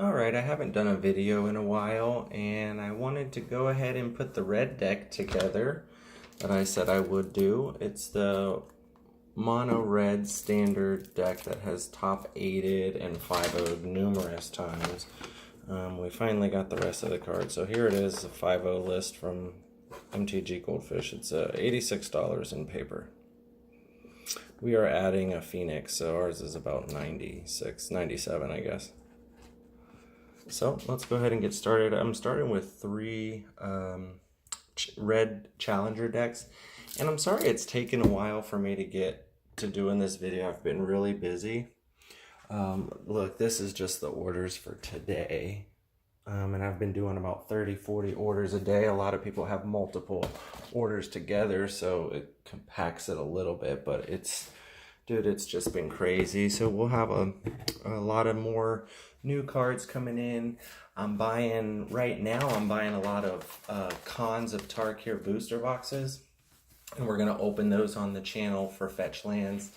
Alright, I haven't done a video in a while, and I wanted to go ahead and put the red deck together that I said I would do. It's the mono red standard deck that has top 8'd and 5'd numerous times. We finally got the rest of the cards. So here it is, a 5'0 list from MTG Goldfish. It's $86 in paper. We are adding a Phoenix, so ours is about 96, 97, I guess. So let's go ahead and get started. I'm starting with three red Challenger decks, and I'm sorry it's taken a while for me to get to doing this video. I've been really busy. Look, this is just the orders for today, and I've been doing about 30-40 orders a day. A lot of people have multiple orders together, so it compacts it a little bit, but it's just been crazy. So we'll have a lot of more new cards coming in. Right now I'm buying a lot of Khans of Tarkir booster boxes, and we're going to open those on the channel for Fetch Lands.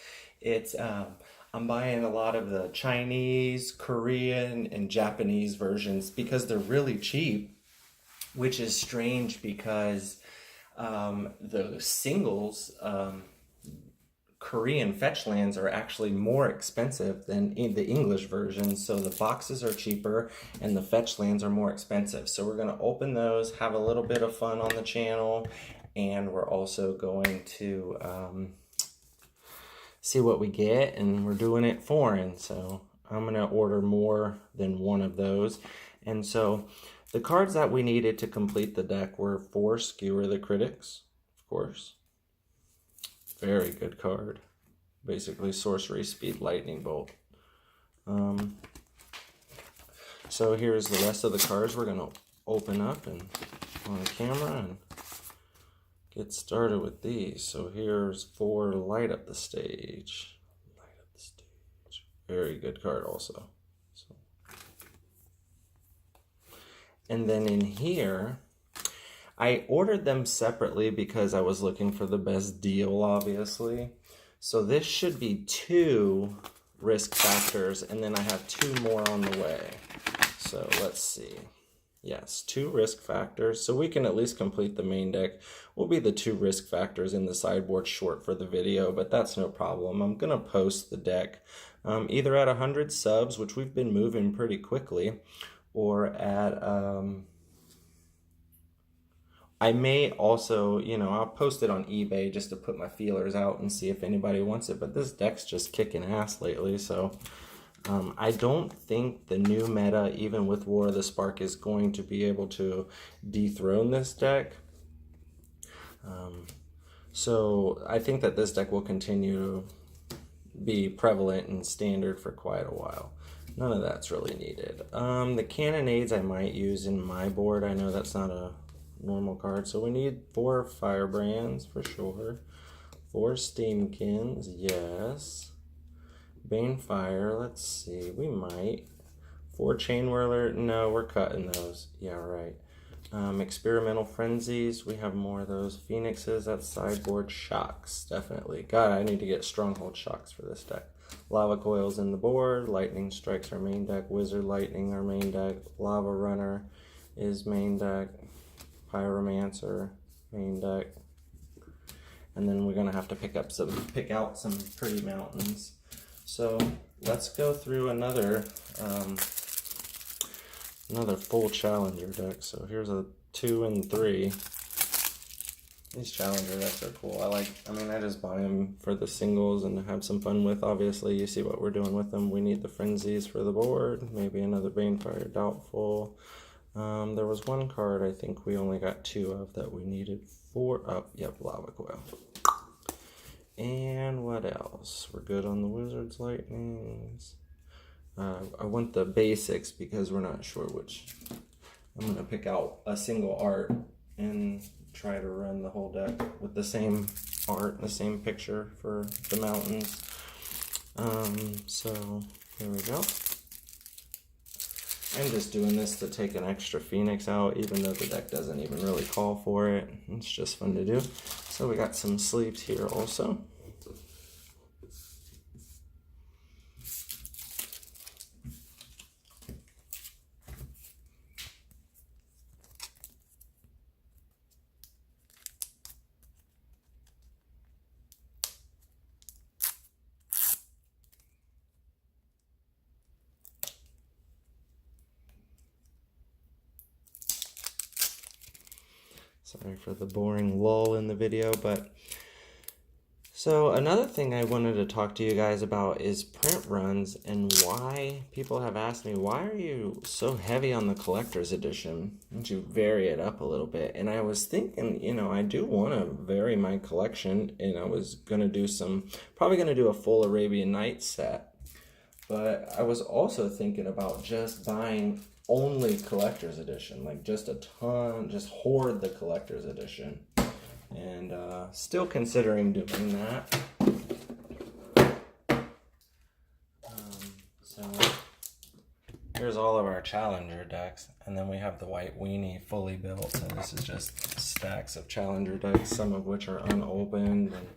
I'm buying a lot of the Chinese, Korean, and Japanese versions because they're really cheap, which is strange because the singles, Korean Fetch Lands are actually more expensive than in the English version, so the boxes are cheaper and the Fetch Lands are more expensive. So we're going to open those, have a little bit of fun on the channel, and we're also going to see what we get, and we're doing it foreign, so I'm going to order more than one of those. And so the cards that we needed to complete the deck were 4 Skewer the Critics, of course. Very good card. Basically sorcery speed lightning bolt. So here's the rest of the cards we're going to open up and on camera and get started with these. So here's 4 Light Up the Stage. Light Up the Stage. Very good card also. So. And then in here, I ordered them separately because I was looking for the best deal, obviously. So this should be 2 risk factors, and then I have 2 more on the way. So let's see. Yes, 2 risk factors. So we can at least complete the main deck. Will be the 2 risk factors in the sideboard short for the video, but that's no problem. I'm going to post the deck either at 100 subs, which we've been moving pretty quickly, or at... I may also, I'll post it on eBay just to put my feelers out and see if anybody wants it. But this deck's just kicking ass lately, so I don't think the new meta, even with War of the Spark, is going to be able to dethrone this deck. So I think that this deck will continue to be prevalent and standard for quite a while. None of that's really needed. The Cannonades I might use in my board. I know that's not a normal card, so we need 4 Firebrands for sure, 4 Steamkins, yes, Banefire, let's see, we might, 4 Chainwhirler, no, we're cutting those, yeah, right. Experimental Frenzies, we have more of those. Phoenixes, that's sideboard. Shocks, definitely. God, I need to get Stronghold Shocks for this deck. Lava Coils in the board, Lightning Strikes our main deck, Wizard Lightning our main deck, Lava Runner is main deck, Pyromancer, main deck, and then we're gonna have to pick out some pretty mountains. So let's go through another full Challenger deck. So here's a 2 and 3. These Challenger decks are cool. I just buy them for the singles and to have some fun with. Obviously, you see what we're doing with them. We need the Frenzies for the board. Maybe another Banefire, doubtful. There was one card I think we only got 2 of that we needed 4 of. Yep, Lava Coil. And what else? We're good on the Wizard's Lightnings. I want the basics because we're not sure which. I'm going to pick out a single art and try to run the whole deck with the same art, the same picture for the mountains. So here we go. I'm just doing this to take an extra Phoenix out, even though the deck doesn't even really call for it. It's just fun to do. So we got some sleeves here also. Sorry for the boring lull in the video, but so another thing I wanted to talk to you guys about is print runs, and why people have asked me, why are you so heavy on the collector's edition? Why don't you vary it up a little bit? And I was thinking, you know, I do want to vary my collection, and I was going to do probably going to do a full Arabian Nights set. But I was also thinking about just buying only collector's edition, like just a ton, just hoard the collector's edition. And still considering doing that. So here's all of our Challenger decks, and then we have the White Weenie fully built. So this is just stacks of Challenger decks, some of which are unopened. And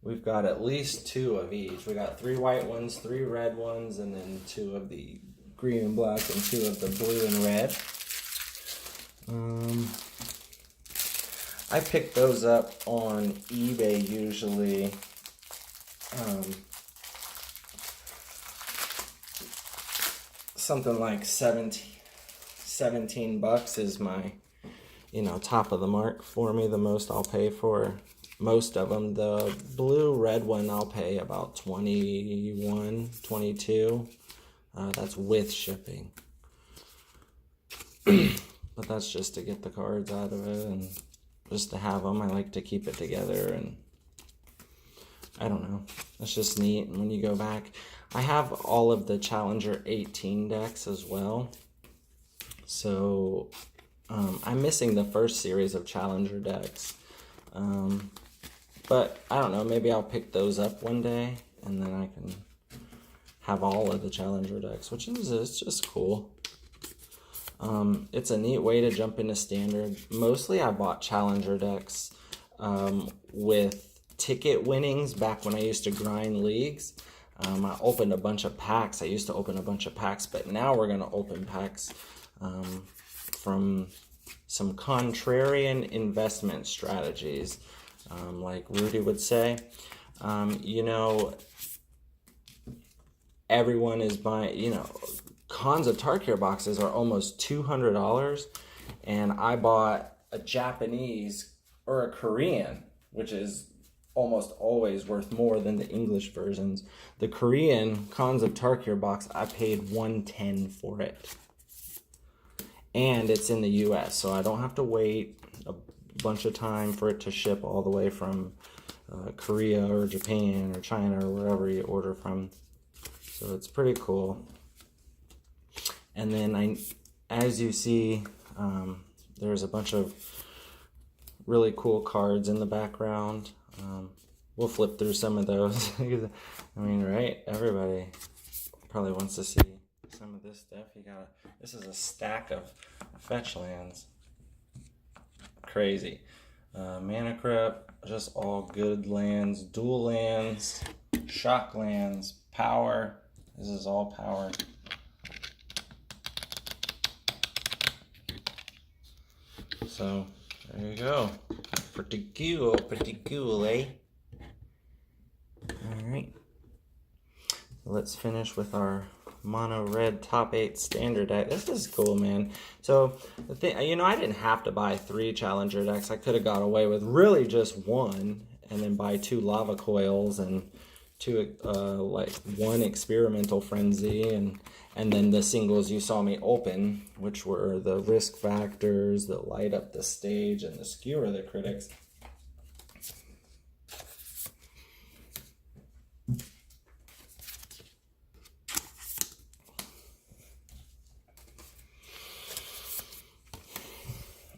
we've got at least 2 of each. We got 3 white ones, 3 red ones, and then 2 of the green and black, and 2 of the blue and red. I pick those up on eBay usually. Something like 17 bucks is my, you know, top of the mark for me. The most I'll pay for most of them. The blue red one I'll pay about 21, 22. That's with shipping. But that's just to get the cards out of it and just to have them. I like to keep it together, and I don't know, it's just neat. And when you go back, I have all of the Challenger 18 decks as well, so I'm missing the first series of Challenger decks, but I don't know, maybe I'll pick those up one day, and then I can have all of the Challenger decks, which is, it's just cool. It's a neat way to jump into Standard. Mostly I bought Challenger decks with ticket winnings back when I used to grind leagues. I opened a bunch of packs. I used to open a bunch of packs, but now we're going to open packs from some contrarian investment strategies, like Rudy would say. You know, everyone is buying, you know, Kanza Tarkir boxes are almost $200, and I bought a Japanese or a Korean, which is almost always worth more than the English versions. The Korean Kanza Tarkir box, I paid $110 for it, and it's in the US, so I don't have to wait a bunch of time for it to ship all the way from Korea or Japan or China or wherever you order from. So it's pretty cool. And then as you see, there's a bunch of really cool cards in the background. We'll flip through some of those. I mean, right? Everybody probably wants to see some of this stuff. This is a stack of fetch lands. Crazy. Mana Crypt, just all good lands. Dual lands, shock lands, power. This is all power. So, there you go. Pretty cool, eh? Alright. Let's finish with our mono red top 8 standard deck. This is cool, man. So, the thing, you know, I didn't have to buy 3 Challenger decks. I could have got away with really just 1, and then buy 2 Lava Coils and 2, like 1 Experimental Frenzy, and then the singles you saw me open, which were the Risk Factors, the Light Up the Stage, and the Skewer the Critics.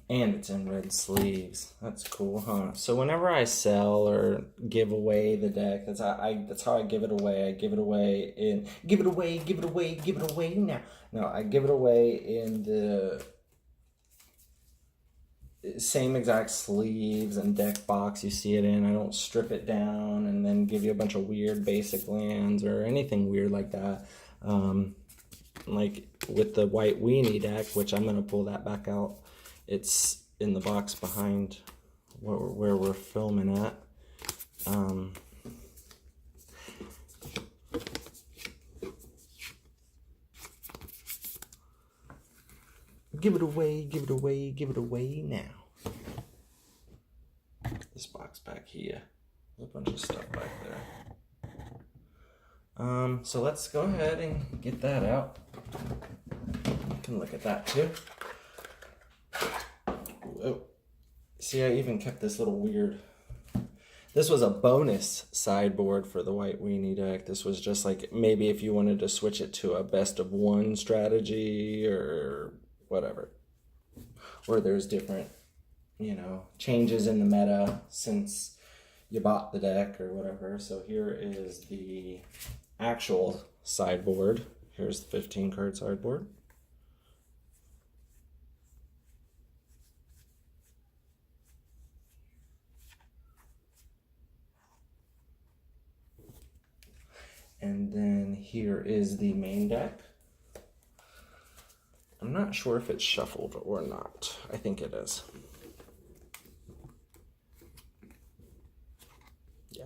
And it's in red sleeves. That's cool, huh? So whenever I sell or give away the deck, that's how I give it away. I give it away in give it away now. No, I give it away in the same exact sleeves and deck box you see it in. I don't strip it down and then give you a bunch of weird basic lands or anything weird like that. Like with the White Weenie deck, which I'm gonna pull that back out. It's in the box behind where we're filming at. Give it away now. key. There's a bunch of stuff back there. So let's go ahead and get that out. You can look at that too. Whoa. See, I even kept this little weird. This was a bonus sideboard for the White Weenie deck. This was just like maybe if you wanted to switch it to a best of one strategy or whatever. Or there's different, you know, changes in the meta since you bought the deck or whatever. So here is the actual sideboard. Here's the 15 card sideboard. And then here is the main deck. I'm not sure if it's shuffled or not. I think it is. Yeah.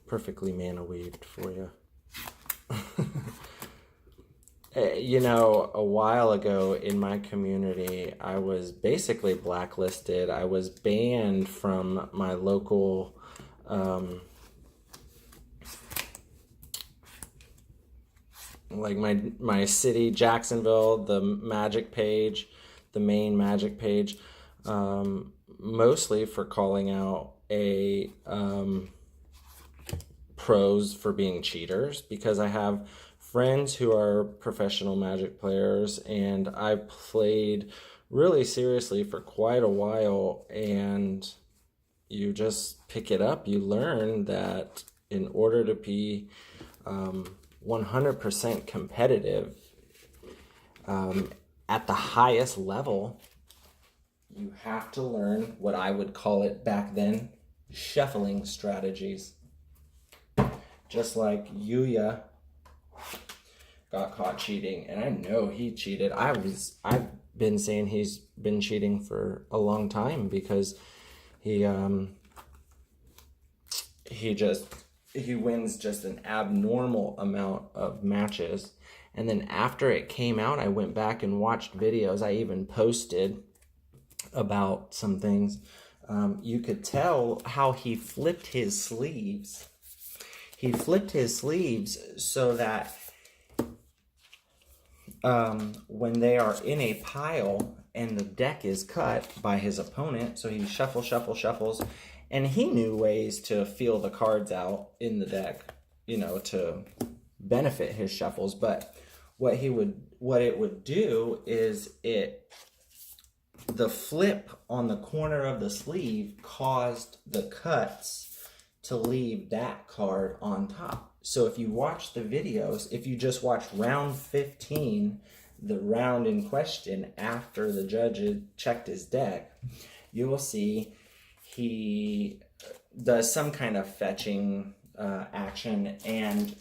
Perfectly mana weaved for you. You know, a while ago in my community, I was basically blacklisted. I was banned from my local like my city, Jacksonville, the Magic page, the main Magic page, mostly for calling out a pros for being cheaters, because I have friends who are professional Magic players, and I've played really seriously for quite a while, and you just pick it up. You learn that in order to be 100% competitive at the highest level, you have to learn what I would call it back then, shuffling strategies. Just like Yuya got caught cheating, and I know he cheated. I've been saying he's been cheating for a long time, because he wins just an abnormal amount of matches. And then after it came out, I went back and watched videos. I even posted about some things. You could tell how he flipped his sleeves. He flipped his sleeves so that when they are in a pile and the deck is cut by his opponent, so he shuffles, and he knew ways to feel the cards out in the deck, you know, to benefit his shuffles. But what it would do is the flip on the corner of the sleeve caused the cuts to leave that card on top. So if you watch the videos, if you just watch round 15, the round in question after the judge had checked his deck, you will see he does some kind of fetching action and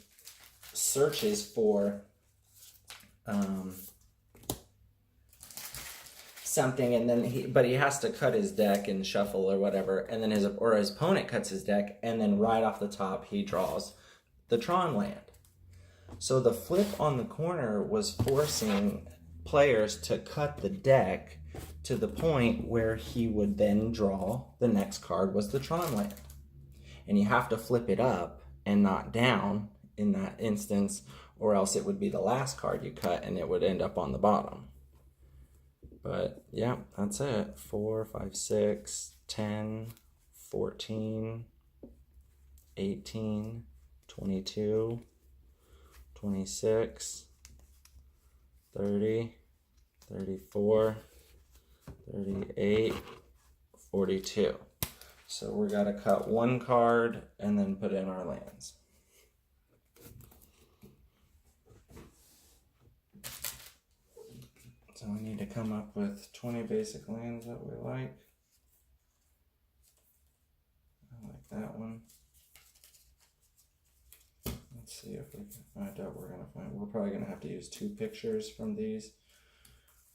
searches for something, and then he has to cut his deck and shuffle or whatever, and then his opponent cuts his deck, and then right off the top he draws the Tron land. So the flip on the corner was forcing players to cut the deck to the point where he would then draw the next card was the Tron land. And you have to flip it up and not down in that instance, or else it would be the last card you cut and it would end up on the bottom. But yeah, that's it. 4, 5, 6, 10, 14, 18, 22, 26, 30, 34, 38, 42. So we got to cut one card and then put in our lands. So we need to come up with 20 basic lands that we like. I like that one. Let's see if we can, I doubt we're going to find, we're probably going to have to use 2 pictures from these,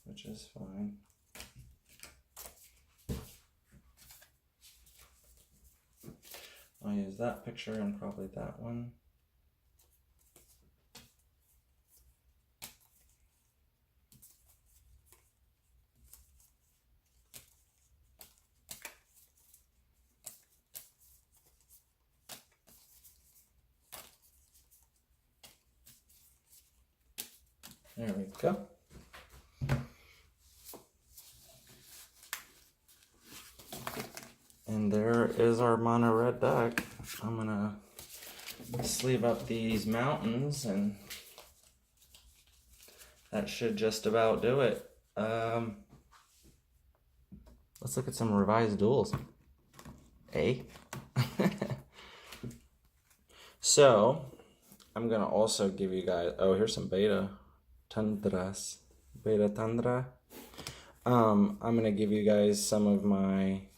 which is fine. I'll use that picture and probably that one. There we go. And there is our mono red deck. I'm gonna sleeve up these mountains, and that should just about do it. Let's look at some revised duels. So, I'm gonna also give you guys, oh, here's some beta tundras. Beta tundra. I'm gonna give you guys some of my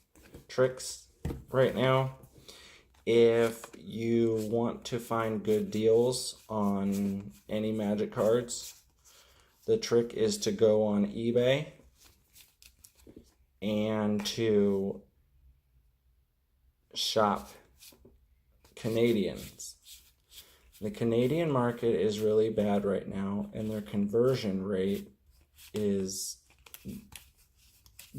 tricks right now. If you want to find good deals on any Magic cards, the trick is to go on eBay and to shop Canadians. The Canadian market is really bad right now, and their conversion rate is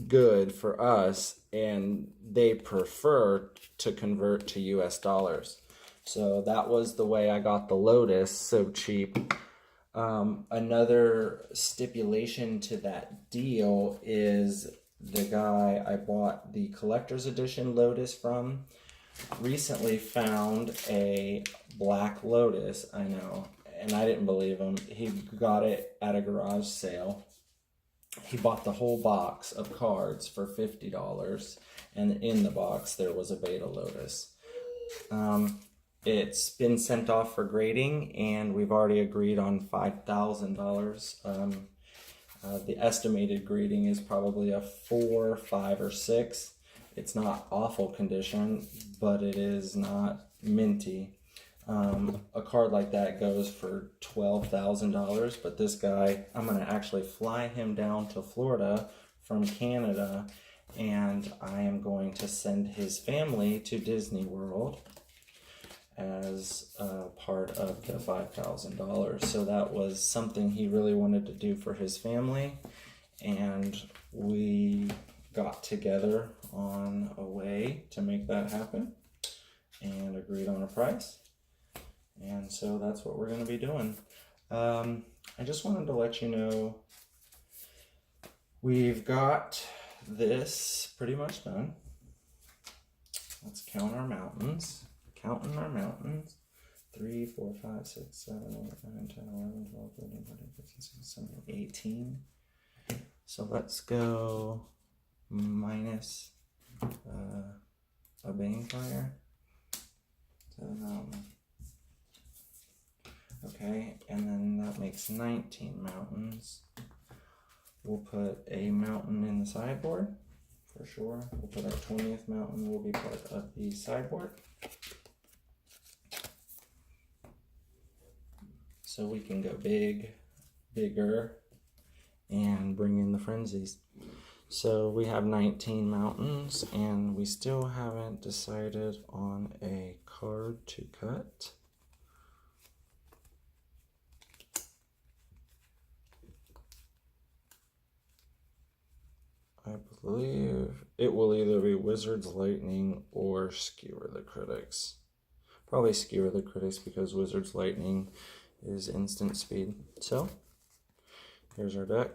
good for us, and they prefer to convert to US dollars. So that was the way I got the Lotus so cheap. Another stipulation to that deal is the guy I bought the collector's edition Lotus from recently found a black Lotus, I know, and I didn't believe him. He got it at a garage sale. He bought the whole box of cards for $50, and in the box there was a Beta Lotus. It's been sent off for grading, and we've already agreed on $5,000. The estimated grading is probably a 4, 5, or 6. It's not awful condition, but it is not minty. A card like that goes for $12,000, but this guy, I'm going to actually fly him down to Florida from Canada, and I am going to send his family to Disney World as part of the $5,000. So that was something he really wanted to do for his family, and we got together on a way to make that happen and agreed on a price. And so that's what we're going to be doing. I just wanted to let you know we've got this pretty much done. Let's count our mountains. Counting our mountains. 3, 4, 5, 6, 7, 8, 9, 10, 11, 12, 13, 14, 15, 16, 17, 18. So let's go minus a Banefire to the mountain. Okay, and then that makes 19 mountains. We'll put a mountain in the sideboard for sure. We'll put our 20th mountain will be part of the sideboard. So we can go big, bigger, and bring in the frenzies. So we have 19 mountains, and we still haven't decided on a card to cut. I believe it will either be Wizard's Lightning or Skewer the Critics. Probably Skewer the Critics because Wizard's Lightning is instant speed. So, here's our deck.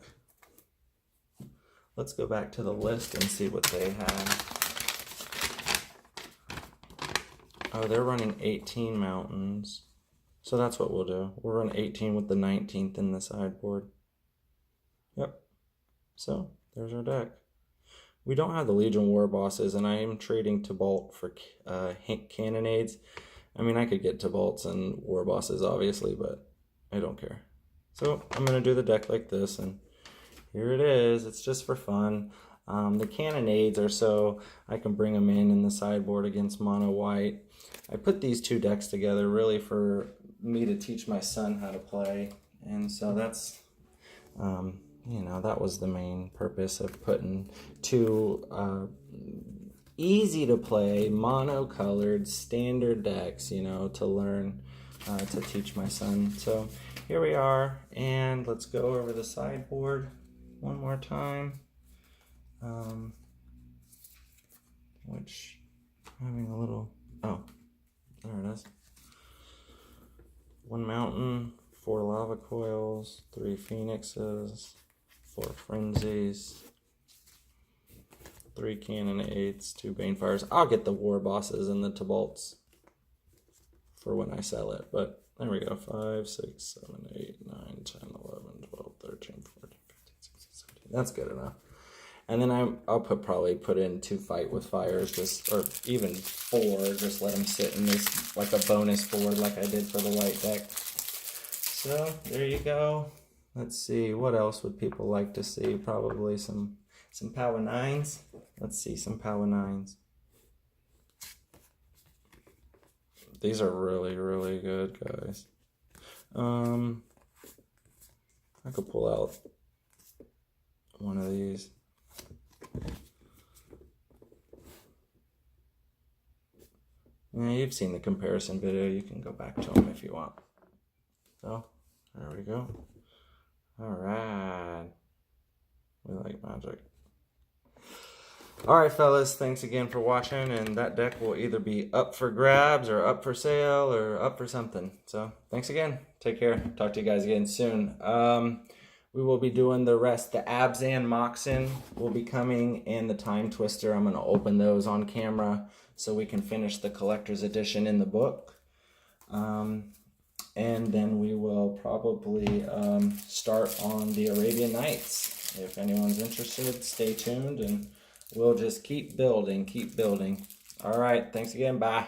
Let's go back to the list and see what they have. Oh, they're running 18 mountains. So that's what we'll do. We'll run 18 with the 19th in the sideboard. Yep. So, there's our deck. We don't have the Legion War Bosses, and I am trading Tibalt for Cannonades. I mean, I could get Tibalts and War Bosses, obviously, but I don't care. So, I'm going to do the deck like this, and here it is. It's just for fun. The Cannonades are so I can bring them in the sideboard against mono white. I put these two decks together really for me to teach my son how to play, and so that's... you know, that was the main purpose of putting two easy to play, mono-colored, standard decks, you know, to learn, to teach my son. So here we are, and let's go over the sideboard one more time. Which, having a little, oh, there it is. One mountain, 4 lava coils, 3 phoenixes, 4 frenzies, 3 cannon 8s, 2 banefires. I'll get the war bosses and the Tibalts for when I sell it, but there we go. 5, 6, 7, 8, 9, 10, 11, 12, 13, 14, 15, 16, 17. That's good enough. And then I'll probably put in 2 fight with fires, or even 4, just let them sit in this like a bonus board like I did for the white deck. So there you go. Let's see, what else would people like to see? Probably some Power 9s. Let's see, some Power 9s. These are really, really good, guys. I could pull out one of these. Yeah, you've seen the comparison video. You can go back to them if you want. So, there we go. Alright. We like magic. Alright, fellas. Thanks again for watching. And that deck will either be up for grabs or up for sale or up for something. So, thanks again. Take care. Talk to you guys again soon. We will be doing the rest. The Abzan Moxen will be coming, and the Time Twister. I'm going to open those on camera so we can finish the collector's edition in the book. And then we will probably start on the Arabian Nights. If anyone's interested, stay tuned, and we'll just keep building, keep building. All right, thanks again. Bye.